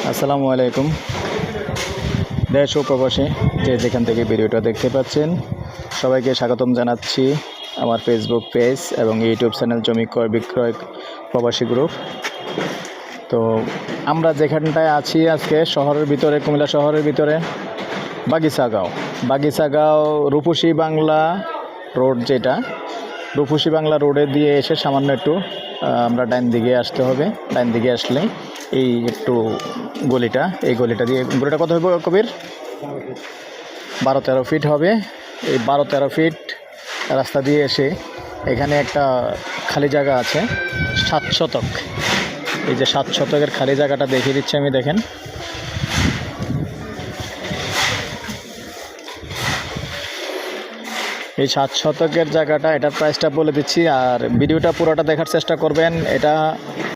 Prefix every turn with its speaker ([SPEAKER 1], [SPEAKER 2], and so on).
[SPEAKER 1] আসসালামু আলাইকুম। দেশ ও প্রবাসী যে যেখান থেকে ভিডিওটা দেখতে পাচ্ছেন সবাইকে স্বাগতম জানাচ্ছি আমার ফেসবুক পেজ এবং ইউটিউব চ্যানেল জমি ক্রয় বিক্রয় প্রবাসী গ্রুপ। তো আমরা যেখানটায় আছি আজকে শহরের ভিতরে, কুমিল্লা শহরের ভিতরে বাগিচাগাঁও রূপসী বাংলা রোড, যেটা রূপসী বাংলা রোডে দিয়ে এসে সামান্য একটু আমরা ডাইন দিকে আসতে হবে। ডাইন দিকে আসলে এই একটু গলিটা, এই গলিটা কত হবে কবির? 12-13 ফিট হবে। এই 12-13 ফিট রাস্তা দিয়ে এসে এখানে একটা খালি জায়গা আছে 7 শতক। এই যে 7 শতকের খালি জায়গাটা দেখিয়ে দিচ্ছি আমি, দেখেন। এই 7 শতকের জায়গাটা, এটার প্রাইসটা বলে দিচ্ছি, আর ভিডিওটা পুরোটা দেখার চেষ্টা করবেন। এটা